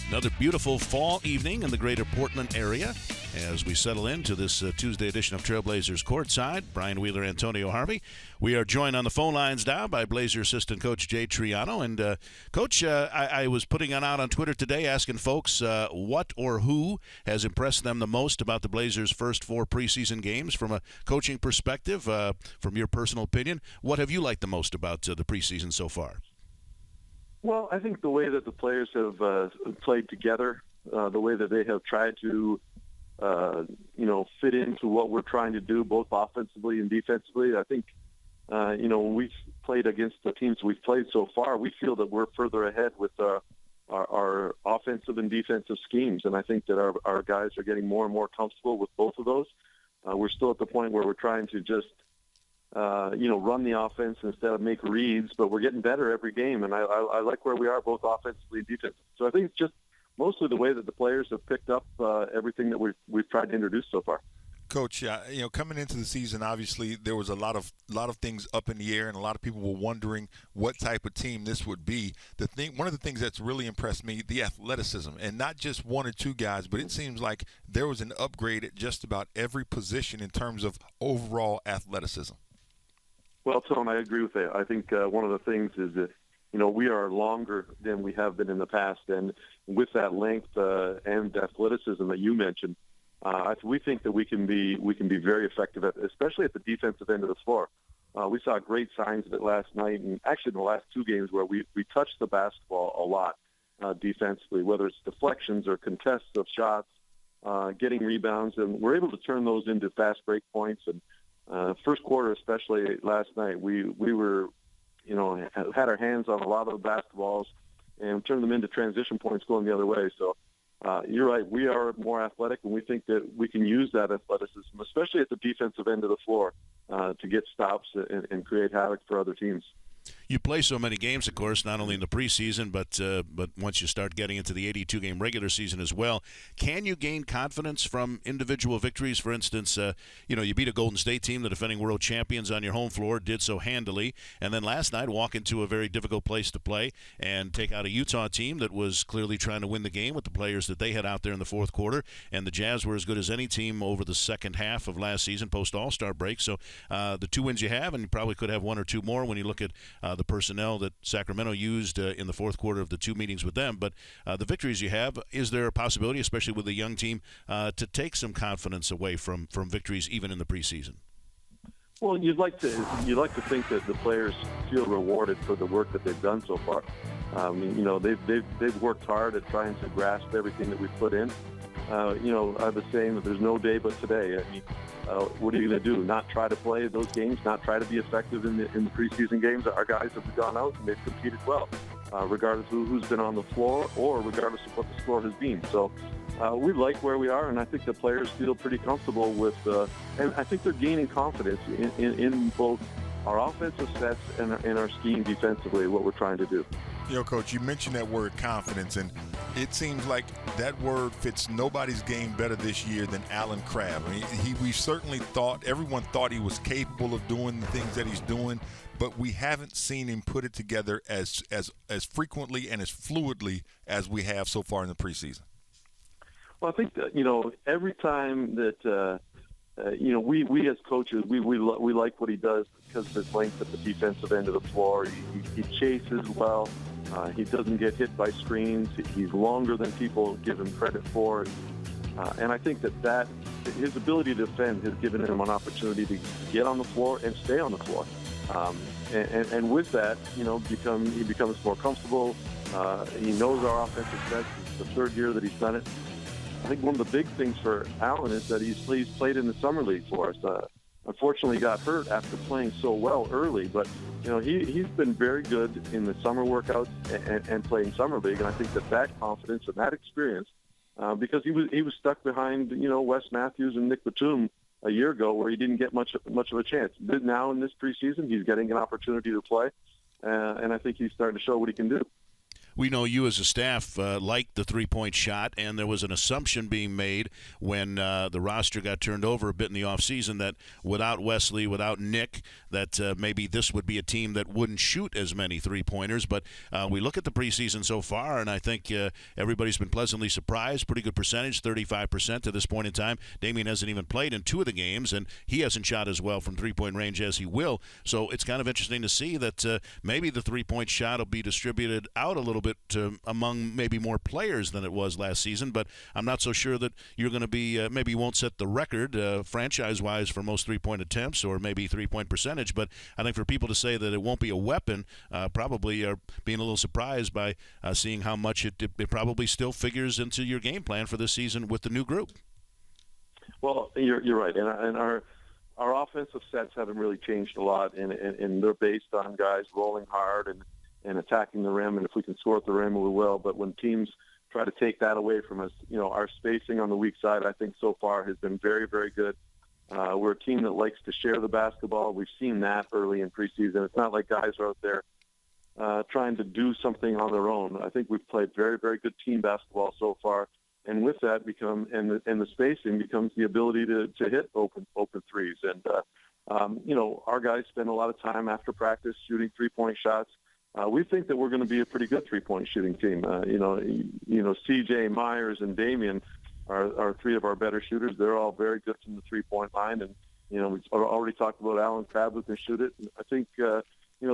Another beautiful fall evening in the greater Portland area as we settle into this Tuesday edition of Trailblazers Courtside. Brian Wheeler, Antonio Harvey. We are joined on the phone lines now by Blazer assistant coach Jay Triano. And, Coach, I was putting it out on Twitter today asking folks what or who has impressed them the most about the Blazers' first 4 preseason games from a coaching perspective, from your personal opinion. What have you liked the most about the preseason so far? Well, I think the way that the players have played together, the way that they have tried to, fit into what we're trying to do, both offensively and defensively. I think, when we've played against the teams we've played so far, we feel that we're further ahead with our offensive and defensive schemes. And I think that our guys are getting more and more comfortable with both of those. We're still at the point where we're trying to just run the offense instead of make reads, but we're getting better every game, and I like where we are both offensively and defensively. So I think it's just mostly the way that the players have picked up everything that we've tried to introduce so far. Coach, coming into the season, obviously there was a lot of things up in the air, and a lot of people were wondering what type of team this would be. One of the things that's really impressed me, the athleticism, and not just one or two guys, but it seems like there was an upgrade at just about every position in terms of overall athleticism. Well, Tom, I agree with that. I think one of the things is that, we are longer than we have been in the past. And with that length and athleticism that you mentioned, we think that we can be very effective, especially at the defensive end of the floor. We saw great signs of it last night, and actually in the last 2 games where we touched the basketball a lot defensively, whether it's deflections or contests of shots, getting rebounds, and we're able to turn those into fast break points. And first quarter, especially last night, we were, had our hands on a lot of the basketballs and turned them into transition points going the other way. So you're right, we are more athletic, and we think that we can use that athleticism, especially at the defensive end of the floor, to get stops and create havoc for other teams. You play so many games, of course, not only in the preseason, but once you start getting into the 82-game regular season as well. Can you gain confidence from individual victories? For instance, you beat a Golden State team, the defending world champions, on your home floor, did so handily, and then last night walk into a very difficult place to play and take out a Utah team that was clearly trying to win the game with the players that they had out there in the fourth quarter, and the Jazz were as good as any team over the second half of last season, post-All-Star break. So the 2 wins you have, and you probably could have 1 or 2 more when you look at the personnel that Sacramento used in the fourth quarter of the 2 meetings with them. But the victories you have, is there a possibility, especially with a young team, to take some confidence away from victories even in the preseason? Well, you'd like to think that the players feel rewarded for the work that they've done so far. They've worked hard at trying to grasp everything that we've put in. I have a saying that there's no day but today. I mean, what are you going to do? Not try to play those games? Not try to be effective in the preseason games? Our guys have gone out and they've competed well, regardless of who's been on the floor or regardless of what the score has been. So we like where we are, and I think the players feel pretty comfortable with. And I think they're gaining confidence in both our offensive sets and our scheme defensively, what we're trying to do. Coach, you mentioned that word confidence, and it seems like that word fits nobody's game better this year than Alan Crabb. I mean, everyone thought he was capable of doing the things that he's doing, but we haven't seen him put it together as frequently and as fluidly as we have so far in the preseason. Well, I think that, every time that, we as coaches, we like what he does because of his length at the defensive end of the floor. He chases well. He doesn't get hit by screens. He's longer than people give him credit for. And I think that his ability to defend has given him an opportunity to get on the floor and stay on the floor. And with that, he becomes more comfortable. He knows our offensive sets. It's the 3rd year that he's done it. I think one of the big things for Allen is that he's played in the summer league for us. Unfortunately, he got hurt after playing so well early, but he's been very good in the summer workouts and playing summer league. And I think that confidence and that experience, because he was stuck behind Wes Matthews and Nick Batum a year ago, where he didn't get much of a chance. But now in this preseason, he's getting an opportunity to play, and I think he's starting to show what he can do. we know you as a staff liked the three-point shot, and there was an assumption being made when the roster got turned over a bit in the offseason that without Wesley, without Nick, that maybe this would be a team that wouldn't shoot as many three-pointers. But we look at the preseason so far, and I think everybody's been pleasantly surprised. Pretty good percentage, 35% to this point in time. Damian hasn't even played in 2 of the games, and he hasn't shot as well from three-point range as he will. So it's kind of interesting to see that maybe the three-point shot will be distributed out a little bit among maybe more players than it was last season, but I'm not so sure that you're going to be maybe you won't set the record franchise-wise for most three-point attempts or maybe three-point percentage, but I think for people to say that it won't be a weapon probably are being a little surprised by seeing how much it probably still figures into your game plan for this season with the new group. Well, you're right, and our offensive sets haven't really changed a lot, and they're based on guys rolling hard and attacking the rim, and if we can score at the rim, we will. But when teams try to take that away from us, our spacing on the weak side, I think so far has been very, very good. We're a team that likes to share the basketball. We've seen that early in preseason. It's not like guys are out there trying to do something on their own. I think we've played very, very good team basketball so far. And with that the spacing becomes the ability to hit open threes. And, our guys spend a lot of time after practice shooting three-point shots. We think that we're going to be a pretty good three-point shooting team. CJ, Myers, and Damian are 3 of our better shooters. They're all very good from the three-point line. And, we've already talked about Alan Crabb who can shoot it. I think,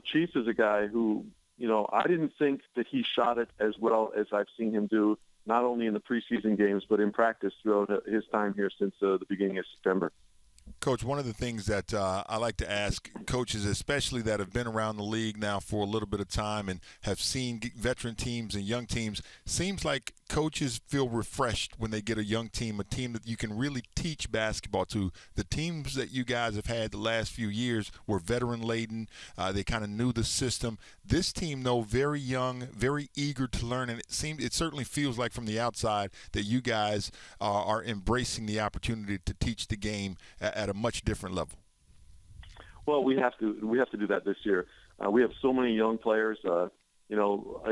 Chief is a guy who, I didn't think that he shot it as well as I've seen him do, not only in the preseason games, but in practice throughout his time here since the beginning of September. Coach, one of the things that I like to ask coaches, especially that have been around the league now for a little bit of time and have seen veteran teams and young teams, seems like coaches feel refreshed when they get a young team, a team that you can really teach basketball to. The teams that you guys have had the last few years were veteran-laden. They kind of knew the system. This team, though, very young, very eager to learn, and it certainly feels like from the outside that you guys are embracing the opportunity to teach the game at a much different level. Well, we have to do that this year. We have so many young players. A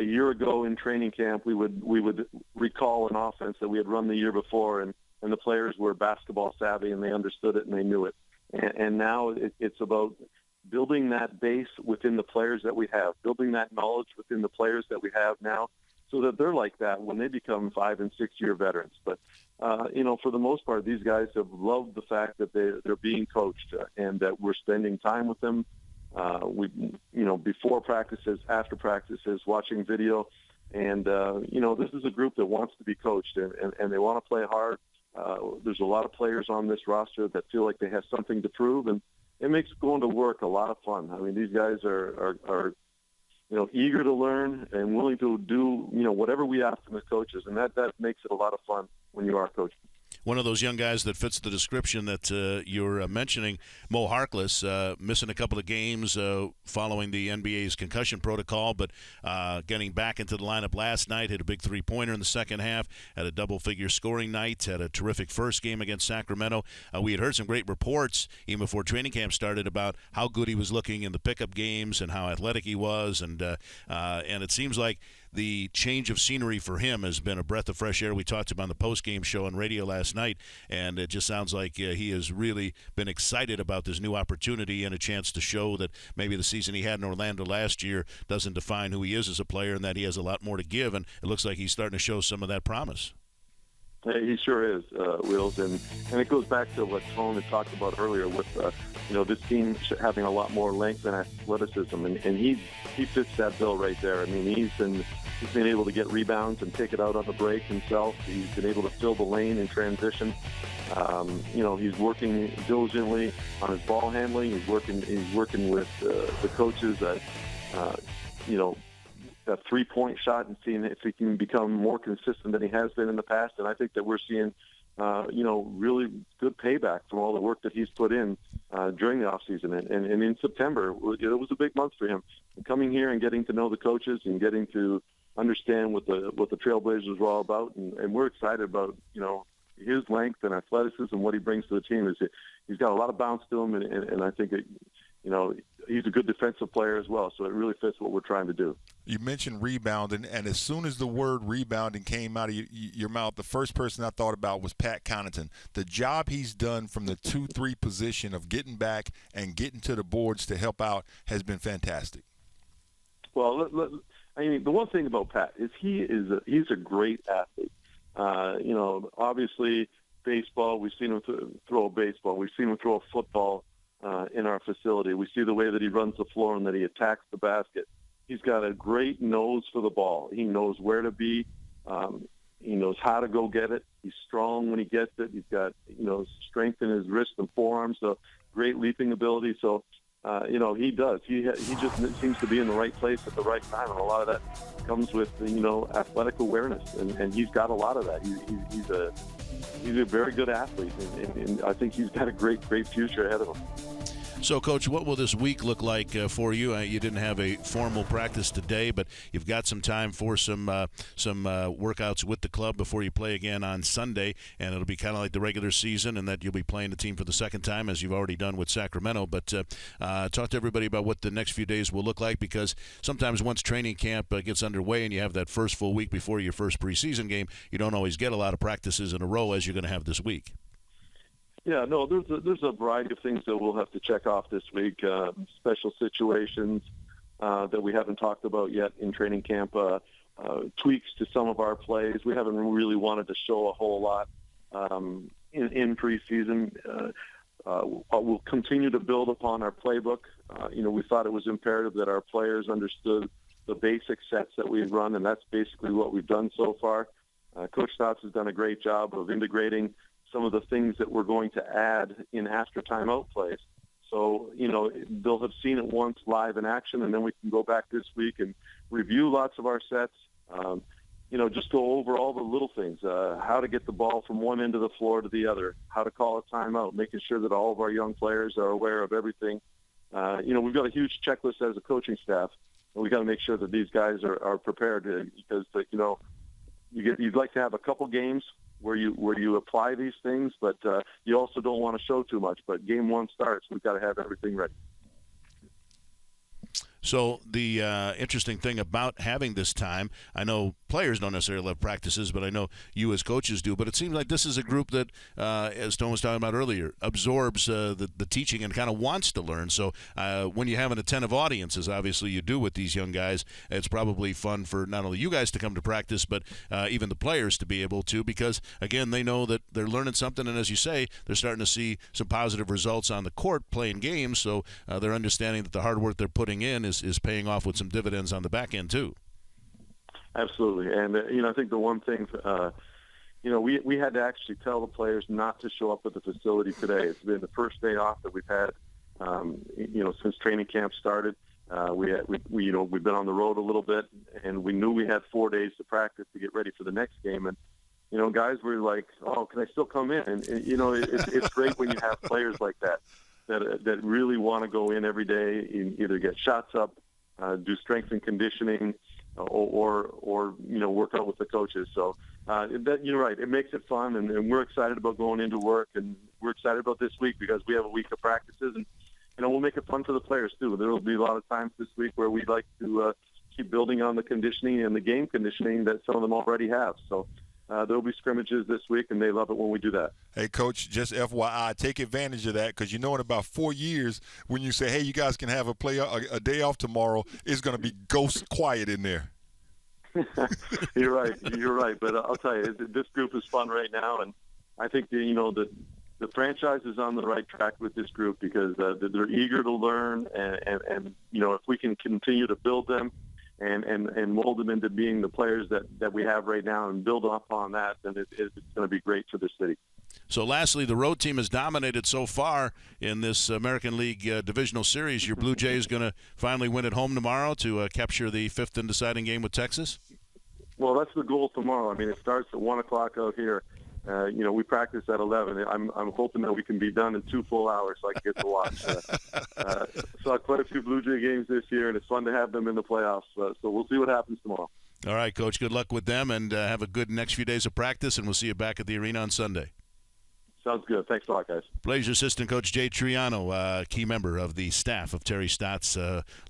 year ago in training camp, we would recall an offense that we had run the year before, and the players were basketball savvy and they understood it and they knew it. And now it's about building that base within the players that we have, building that knowledge within the players that we have now, so that they're like that when they become 5- and 6-year veterans. But for the most part, these guys have loved the fact that they're being coached and that we're spending time with them. Before practices, after practices, watching video, and this is a group that wants to be coached and they want to play hard. There's a lot of players on this roster that feel like they have something to prove, and it makes going to work a lot of fun. I mean, these guys are eager to learn and willing to do whatever we ask them as coaches, and that makes it a lot of fun when you are coaching. One of those young guys that fits the description that you're mentioning, Mo Harkless, missing a couple of games following the NBA's concussion protocol, but getting back into the lineup last night, hit a big three-pointer in the second half, had a double-figure scoring night, had a terrific first game against Sacramento. We had heard some great reports even before training camp started about how good he was looking in the pickup games and how athletic he was, and it seems like the change of scenery for him has been a breath of fresh air. We talked about on the post-game show on radio last night, and it just sounds like he has really been excited about this new opportunity and a chance to show that maybe the season he had in Orlando last year doesn't define who he is as a player and that he has a lot more to give, and it looks like he's starting to show some of that promise. He sure is, Wills, and it goes back to what Tone had talked about earlier with this team having a lot more length and athleticism, and he fits that bill right there. I mean, he's been able to get rebounds and take it out on the break himself. He's been able to fill the lane in transition. He's working diligently on his ball handling. He's working with the coaches that a three-point shot and seeing if he can become more consistent than he has been in the past. And I think that we're seeing, really good payback from all the work that he's put in during the offseason. And in September, it was a big month for him. Coming here and getting to know the coaches and getting to understand what the Trailblazers were all about. And we're excited about, his length and athleticism, what he brings to the team. He's got a lot of bounce to him, and I think he's a good defensive player as well, so it really fits what we're trying to do. You mentioned rebounding, and as soon as the word rebounding came out of your mouth, the first person I thought about was Pat Connaughton. The job he's done from the 2-3 position of getting back and getting to the boards to help out has been fantastic. Well, the one thing about Pat is he's a great athlete. Obviously baseball, we've seen him throw a baseball. We've seen him throw a football in our facility. We see the way that he runs the floor and that he attacks the basket. He's got a great nose for the ball. He knows where to be. He knows how to go get it. He's strong when he gets it. He's got, strength in his wrist and forearms, so great leaping ability. So, he does. He just seems to be in the right place at the right time, and a lot of that comes with, athletic awareness, and he's got a lot of that. He's a very good athlete, and I think he's got a great future ahead of him. So, Coach, what will this week look like for you? You didn't have a formal practice today, but you've got some time for some workouts with the club before you play again on Sunday, and it'll be kind of like the regular season, and that you'll be playing the team for the second time, as you've already done with Sacramento. But talk to everybody about what the next few days will look like, because sometimes once training camp gets underway and you have that first full week before your first preseason game, you don't always get a lot of practices in a row as you're going to have this week. Yeah, no, there's a variety of things that we'll have to check off this week, special situations that we haven't talked about yet in training camp, tweaks to some of our plays. We haven't really wanted to show a whole lot in preseason. We'll continue to build upon our playbook. We thought it was imperative that our players understood the basic sets that we've run, and that's basically what we've done so far. Coach Stotts has done a great job of integrating some of the things that we're going to add in after timeout plays. So, they'll have seen it once live in action, and then we can go back this week and review lots of our sets, just go over all the little things, how to get the ball from one end of the floor to the other, how to call a timeout, making sure that all of our young players are aware of everything. We've got a huge checklist as a coaching staff, and we've got to make sure that these guys are prepared because, you'd like to have a couple games where you apply these things, but you also don't want to show too much. But game one starts, we've got to have everything ready. So the interesting thing about having this time, I know players don't necessarily love practices, but I know you as coaches do. But it seems like this is a group that, as Stone was talking about earlier, absorbs the teaching and kind of wants to learn. So when you have an attentive audience, as obviously you do with these young guys, it's probably fun for not only you guys to come to practice, but even the players to be able to, because, again, they know that they're learning something. And as you say, they're starting to see some positive results on the court playing games. So they're understanding that the hard work they're putting in is paying off with some dividends on the back end too. Absolutely. And, I think the one thing, we had to actually tell the players not to show up at the facility today. It's been the first day off that we've had, since training camp started. We've been on the road a little bit, and we knew we had 4 days to practice to get ready for the next game. And, guys were like, oh, can I still come in? And it's great when you have players like that really want to go in every day and either get shots up, do strength and conditioning, or work out with the coaches. So you're right. It makes it fun, and we're excited about going into work, and we're excited about this week because we have a week of practices, and we'll make it fun for the players too. There will be a lot of times this week where we'd like to keep building on the conditioning and the game conditioning that some of them already have. So there'll be scrimmages this week, and they love it when we do that. Hey, Coach, just FYI, take advantage of that because in about 4 years, when you say, hey, you guys can have a day off tomorrow, it's going to be ghost quiet in there. You're right. But I'll tell you, this group is fun right now, and I think the franchise is on the right track with this group because they're eager to learn, and if we can continue to build them and mold them into being the players that we have right now and build up on that, then it's going to be great for the city. So lastly, the road team has dominated so far in this American League Divisional Series. Your Blue Jays going to finally win at home tomorrow to capture the fifth and deciding game with Texas? Well, that's the goal tomorrow. I mean, it starts at 1 o'clock out here. We practice at 11. I'm hoping that we can be done in 2 full hours so I can get to watch. Saw quite a few Blue Jay games this year, and it's fun to have them in the playoffs. So we'll see what happens tomorrow. All right, Coach. Good luck with them, and have a good next few days of practice, and we'll see you back at the arena on Sunday. Sounds good. Thanks a lot, guys. Blazer assistant coach Jay Triano, key member of the staff of Terry Stotts.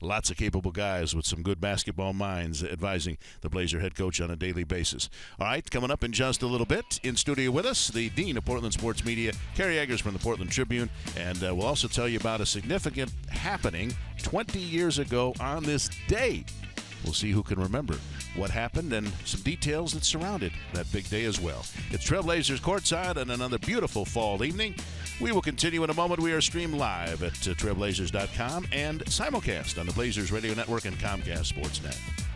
Lots of capable guys with some good basketball minds advising the Blazer head coach on a daily basis. All right, coming up in just a little bit, in studio with us, the Dean of Portland Sports Media, Kerry Eggers from the Portland Tribune, and we'll also tell you about a significant happening 20 years ago on this day. We'll see who can remember what happened and some details that surrounded that big day as well. It's Trailblazers Courtside on another beautiful fall evening. We will continue in a moment. We are streamed live at trailblazers.com and simulcast on the Blazers Radio Network and Comcast Sportsnet.